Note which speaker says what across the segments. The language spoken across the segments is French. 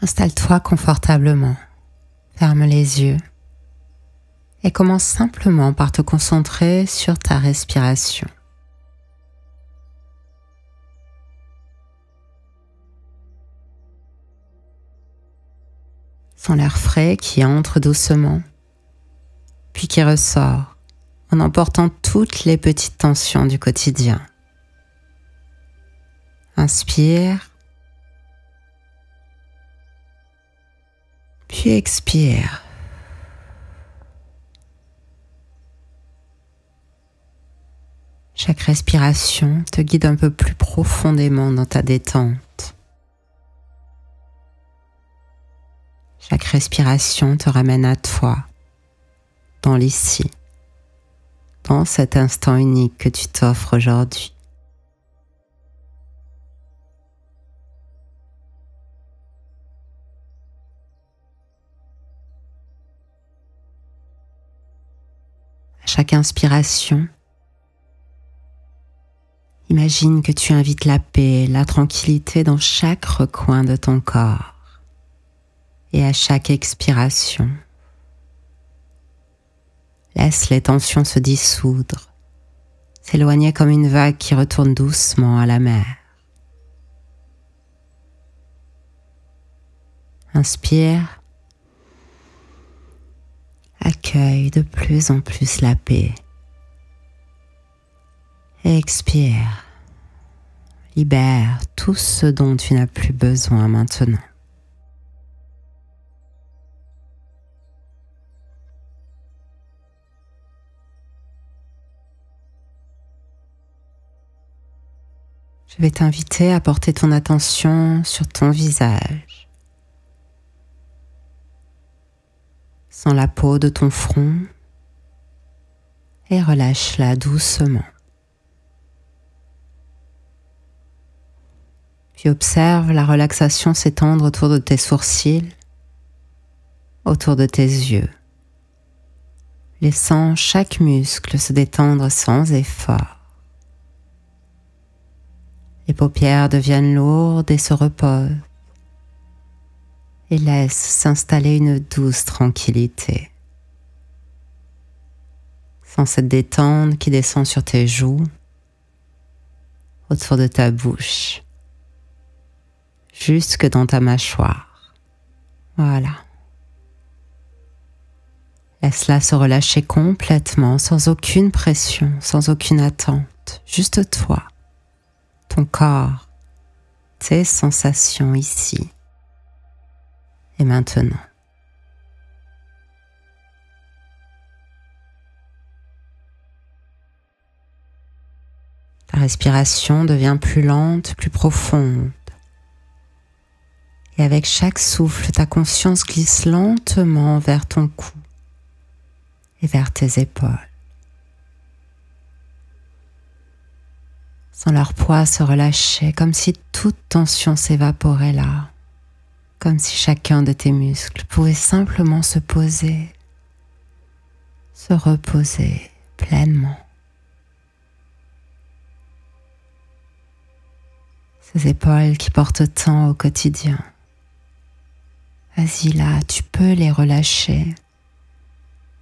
Speaker 1: Installe-toi confortablement, ferme les yeux et commence simplement par te concentrer sur ta respiration. Sens l'air frais qui entre doucement, puis qui ressort en emportant toutes les petites tensions du quotidien. Inspire, puis expire. Chaque respiration te guide un peu plus profondément dans ta détente. Chaque respiration te ramène à toi, dans l'ici, dans cet instant unique que tu t'offres aujourd'hui. À chaque inspiration, imagine que tu invites la paix, la tranquillité dans chaque recoin de ton corps. Et à chaque expiration, laisse les tensions se dissoudre, s'éloigner comme une vague qui retourne doucement à la mer. Inspire, accueille de plus en plus la paix. Expire, libère tout ce dont tu n'as plus besoin maintenant. Je vais t'inviter à porter ton attention sur ton visage. Sens la peau de ton front et relâche-la doucement. Puis observe la relaxation s'étendre autour de tes sourcils, autour de tes yeux, laissant chaque muscle se détendre sans effort. Les paupières deviennent lourdes et se reposent et laissent s'installer une douce tranquillité. Sens cette détente qui descend sur tes joues, autour de ta bouche, jusque dans ta mâchoire. Voilà. Laisse-la se relâcher complètement, sans aucune pression, sans aucune attente, juste toi. Ton corps, tes sensations ici et maintenant. Ta respiration devient plus lente, plus profonde. Et avec chaque souffle, ta conscience glisse lentement vers ton cou et vers tes épaules. Sans leur poids se relâcher, comme si toute tension s'évaporait là, comme si chacun de tes muscles pouvait simplement se poser, se reposer pleinement. Ces épaules qui portent tant au quotidien. Vas-y là, tu peux les relâcher,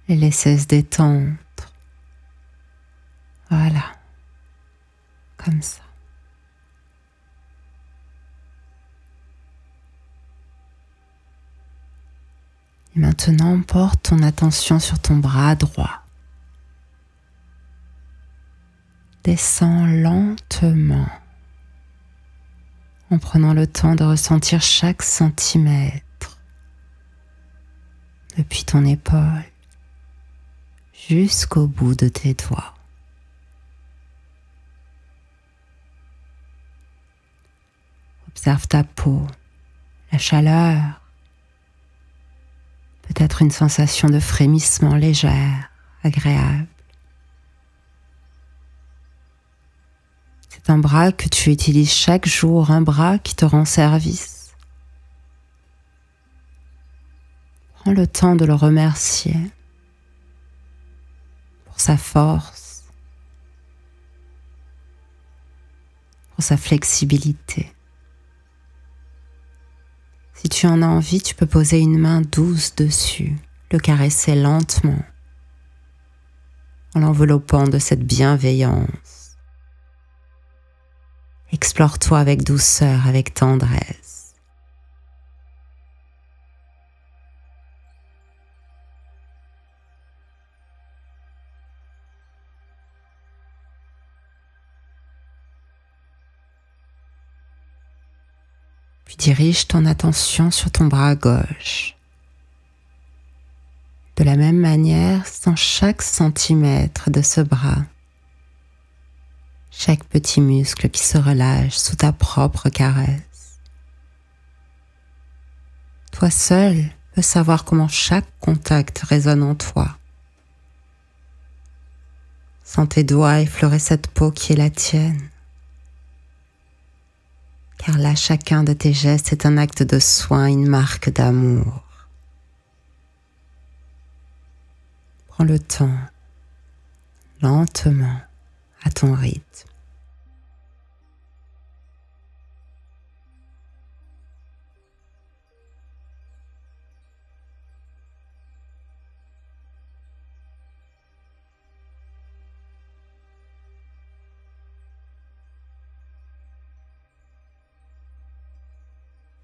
Speaker 1: les laisser se détendre. Voilà. Comme ça. Et maintenant, porte ton attention sur ton bras droit. Descends lentement en prenant le temps de ressentir chaque centimètre depuis ton épaule jusqu'au bout de tes doigts. Observe ta peau, la chaleur, peut-être une sensation de frémissement légère, agréable. C'est un bras que tu utilises chaque jour, un bras qui te rend service. Prends le temps de le remercier pour sa force, pour sa flexibilité. Si tu en as envie, tu peux poser une main douce dessus, le caresser lentement, en l'enveloppant de cette bienveillance. Explore-toi avec douceur, avec tendresse. Puis dirige ton attention sur ton bras gauche. De la même manière, sens chaque centimètre de ce bras, chaque petit muscle qui se relâche sous ta propre caresse. Toi seul peux savoir comment chaque contact résonne en toi. Sens tes doigts effleurer cette peau qui est la tienne. Car là, chacun de tes gestes est un acte de soin, une marque d'amour. Prends le temps, lentement, à ton rythme.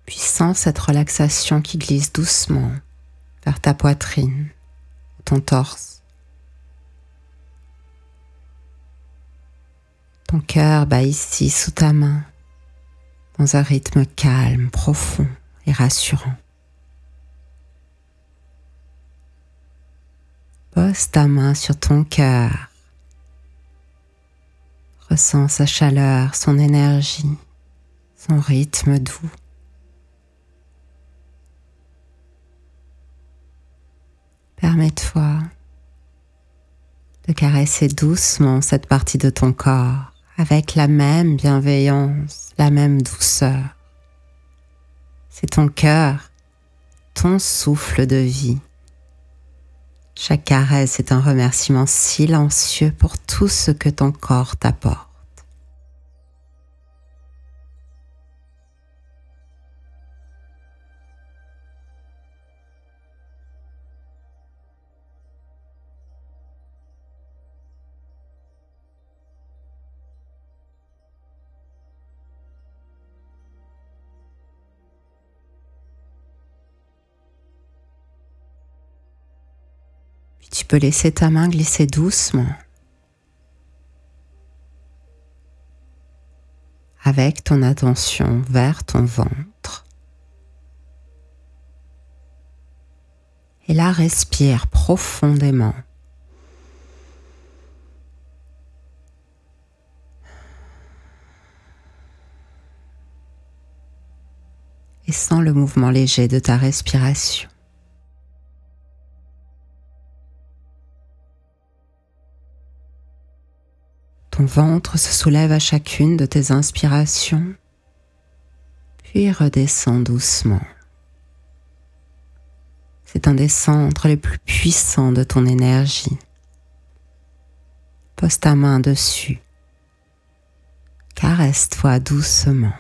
Speaker 1: Puis sens cette relaxation qui glisse doucement vers ta poitrine, ton torse. Ton cœur bat ici sous ta main, dans un rythme calme, profond et rassurant. Pose ta main sur ton cœur. Ressens sa chaleur, son énergie, son rythme doux. Permets-toi de caresser doucement cette partie de ton corps avec la même bienveillance, la même douceur. C'est ton cœur, ton souffle de vie. Chaque caresse est un remerciement silencieux pour tout ce que ton corps t'apporte. Tu peux laisser ta main glisser doucement avec ton attention vers ton ventre. Et là, respire profondément. Et sens le mouvement léger de ta respiration. Ton ventre se soulève à chacune de tes inspirations, puis redescend doucement. C'est un des centres les plus puissants de ton énergie. Pose ta main dessus. Caresse-toi doucement.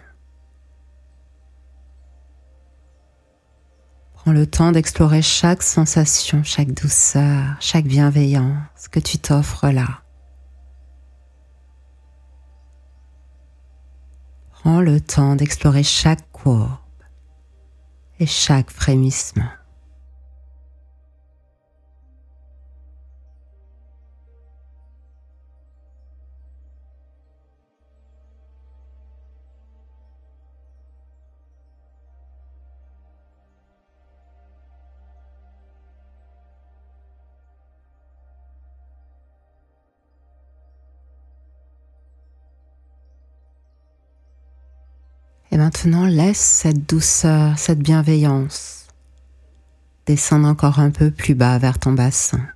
Speaker 1: Prends le temps d'explorer chaque sensation, chaque douceur, chaque bienveillance que tu t'offres là. Prends le temps d'explorer chaque courbe et chaque frémissement. Et maintenant, laisse cette douceur, cette bienveillance descendre encore un peu plus bas vers ton bassin.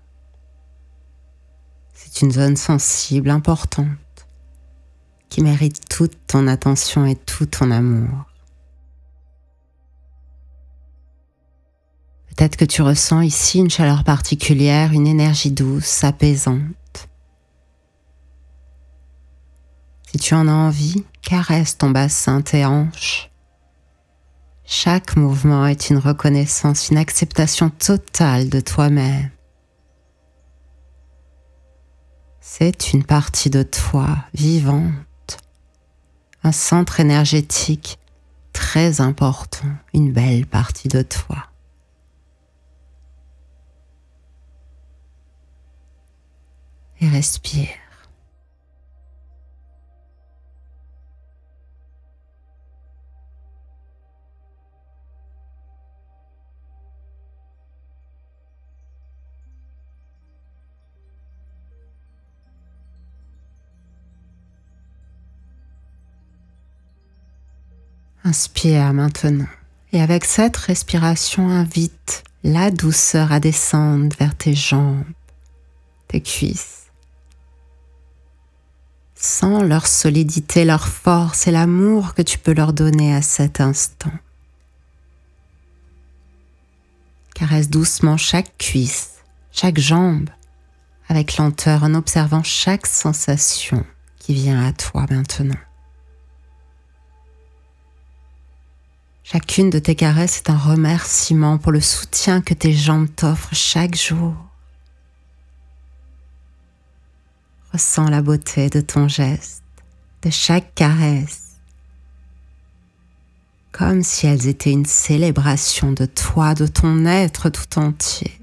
Speaker 1: C'est une zone sensible, importante, qui mérite toute ton attention et tout ton amour. Peut-être que tu ressens ici une chaleur particulière, une énergie douce, apaisante. Si tu en as envie, caresse ton bassin, tes hanches. Chaque mouvement est une reconnaissance, une acceptation totale de toi-même. C'est une partie de toi vivante, un centre énergétique très important, une belle partie de toi. Et respire. Inspire maintenant. Et avec cette respiration, invite la douceur à descendre vers tes jambes, tes cuisses. Sens leur solidité, leur force et l'amour que tu peux leur donner à cet instant. Caresse doucement chaque cuisse, chaque jambe, avec lenteur en observant chaque sensation qui vient à toi maintenant. Chacune de tes caresses est un remerciement pour le soutien que tes jambes t'offrent chaque jour. Ressens la beauté de ton geste, de chaque caresse, comme si elles étaient une célébration de toi, de ton être tout entier.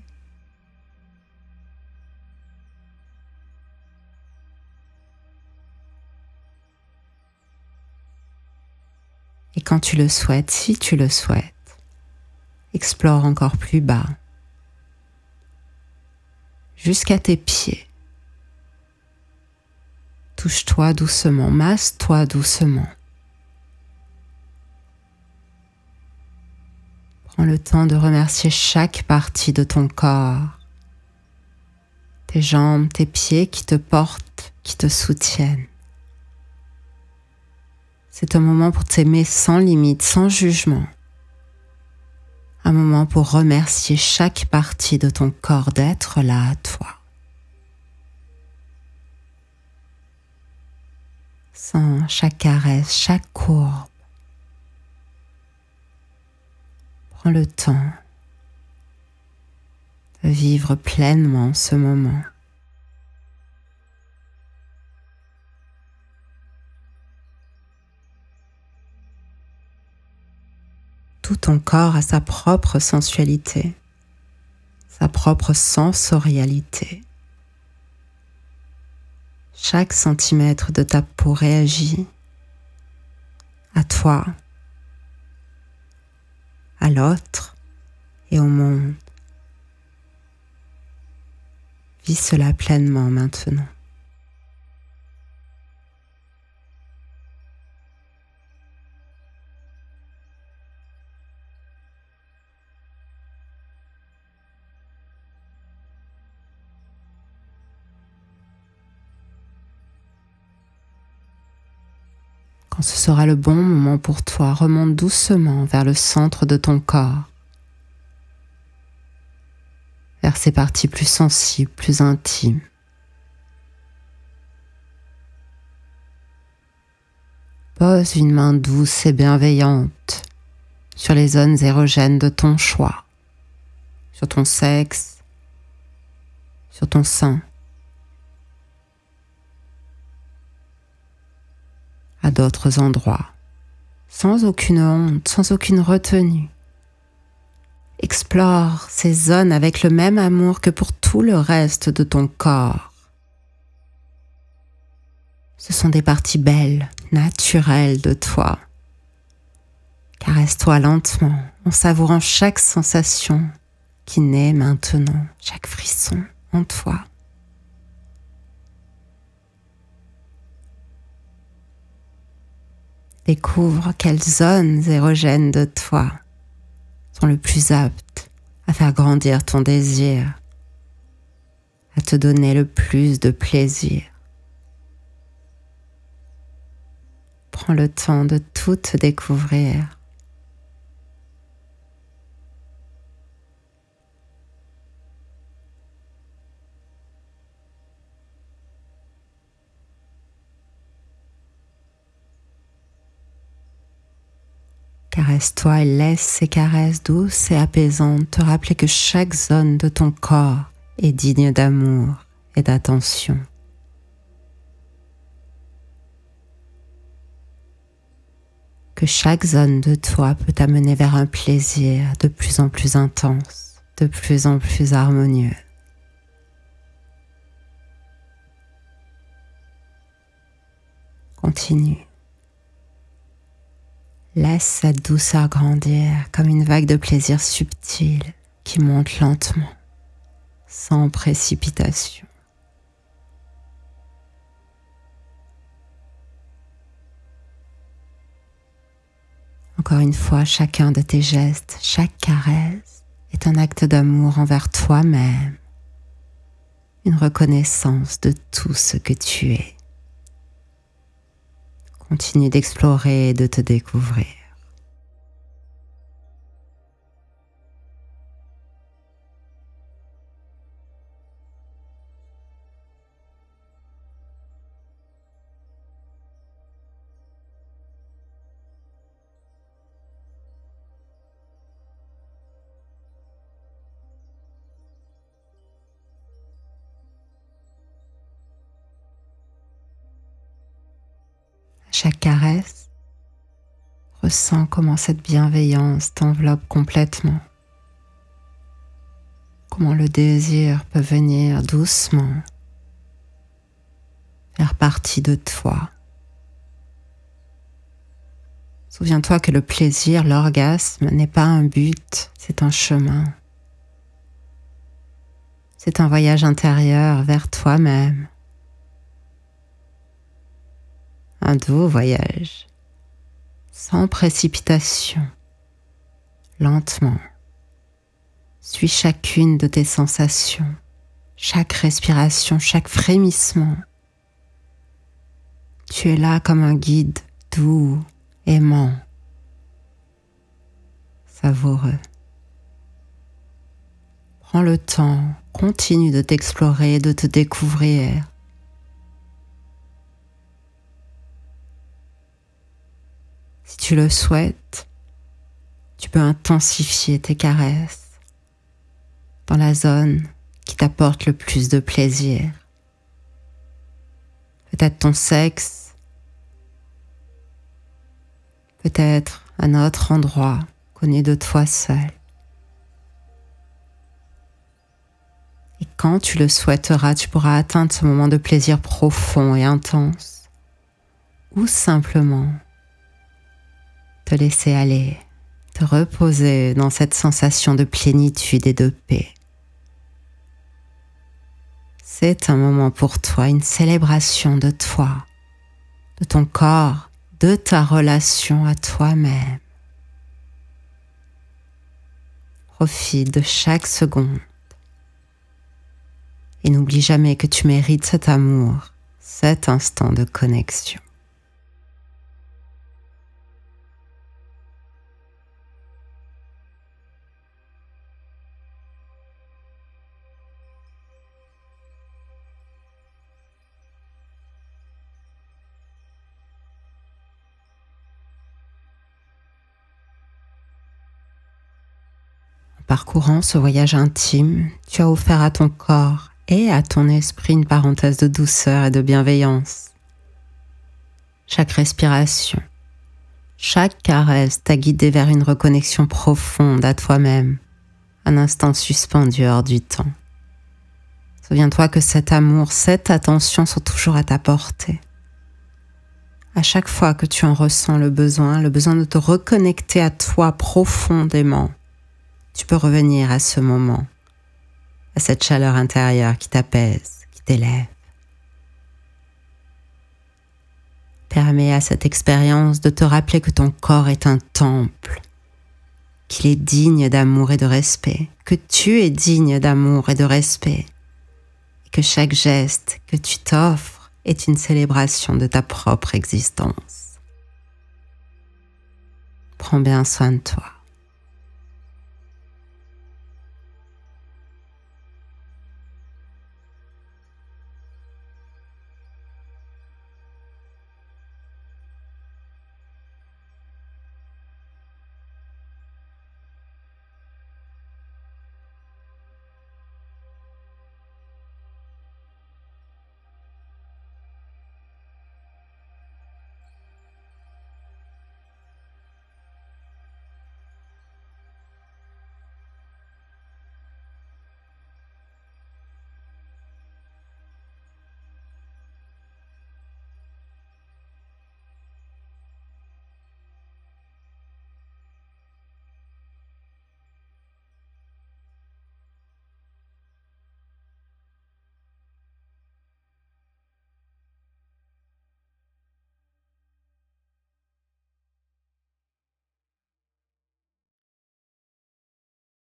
Speaker 1: Et quand tu le souhaites, si tu le souhaites, explore encore plus bas, jusqu'à tes pieds. Touche-toi doucement, masse-toi doucement. Prends le temps de remercier chaque partie de ton corps, tes jambes, tes pieds qui te portent, qui te soutiennent. C'est un moment pour t'aimer sans limite, sans jugement. Un moment pour remercier chaque partie de ton corps d'être là à toi. Sens chaque caresse, chaque courbe. Prends le temps de vivre pleinement ce moment. Tout ton corps a sa propre sensualité, sa propre sensorialité. Chaque centimètre de ta peau réagit à toi, à l'autre et au monde. Vis cela pleinement maintenant. Quand ce sera le bon moment pour toi, remonte doucement vers le centre de ton corps, vers ses parties plus sensibles, plus intimes. Pose une main douce et bienveillante sur les zones érogènes de ton choix, sur ton sexe, sur ton sein, à d'autres endroits, sans aucune honte, sans aucune retenue. Explore ces zones avec le même amour que pour tout le reste de ton corps. Ce sont des parties belles, naturelles de toi. Caresse-toi lentement en savourant chaque sensation qui naît maintenant, chaque frisson en toi. Découvre quelles zones érogènes de toi sont le plus aptes à faire grandir ton désir, à te donner le plus de plaisir. Prends le temps de tout te découvrir. Caresse-toi et laisse ces caresses douces et apaisantes te rappeler que chaque zone de ton corps est digne d'amour et d'attention. Que chaque zone de toi peut t'amener vers un plaisir de plus en plus intense, de plus en plus harmonieux. Continue. Laisse cette douceur grandir comme une vague de plaisir subtil qui monte lentement, sans précipitation. Encore une fois, chacun de tes gestes, chaque caresse est un acte d'amour envers toi-même, une reconnaissance de tout ce que tu es. Continue d'explorer et de te découvrir. Chaque caresse, ressens comment cette bienveillance t'enveloppe complètement. Comment le désir peut venir doucement faire partie de toi. Souviens-toi que le plaisir, l'orgasme n'est pas un but, c'est un chemin. C'est un voyage intérieur vers toi-même. Un doux voyage, sans précipitation, lentement. Suis chacune de tes sensations, chaque respiration, chaque frémissement. Tu es là comme un guide doux, aimant, savoureux. Prends le temps, continue de t'explorer, de te découvrir. Si tu le souhaites, tu peux intensifier tes caresses dans la zone qui t'apporte le plus de plaisir. Peut-être ton sexe, peut-être un autre endroit connu de toi seul. Et quand tu le souhaiteras, tu pourras atteindre ce moment de plaisir profond et intense, ou simplement te laisser aller, te reposer dans cette sensation de plénitude et de paix. C'est un moment pour toi, une célébration de toi, de ton corps, de ta relation à toi-même. Profite de chaque seconde et n'oublie jamais que tu mérites cet amour, cet instant de connexion. Parcourant ce voyage intime, tu as offert à ton corps et à ton esprit une parenthèse de douceur et de bienveillance. Chaque respiration, chaque caresse t'a guidé vers une reconnexion profonde à toi-même, un instant suspendu hors du temps. Souviens-toi que cet amour, cette attention sont toujours à ta portée. À chaque fois que tu en ressens le besoin de te reconnecter à toi profondément, tu peux revenir à ce moment, à cette chaleur intérieure qui t'apaise, qui t'élève. Permets à cette expérience de te rappeler que ton corps est un temple, qu'il est digne d'amour et de respect, que tu es digne d'amour et de respect, et que chaque geste que tu t'offres est une célébration de ta propre existence. Prends bien soin de toi.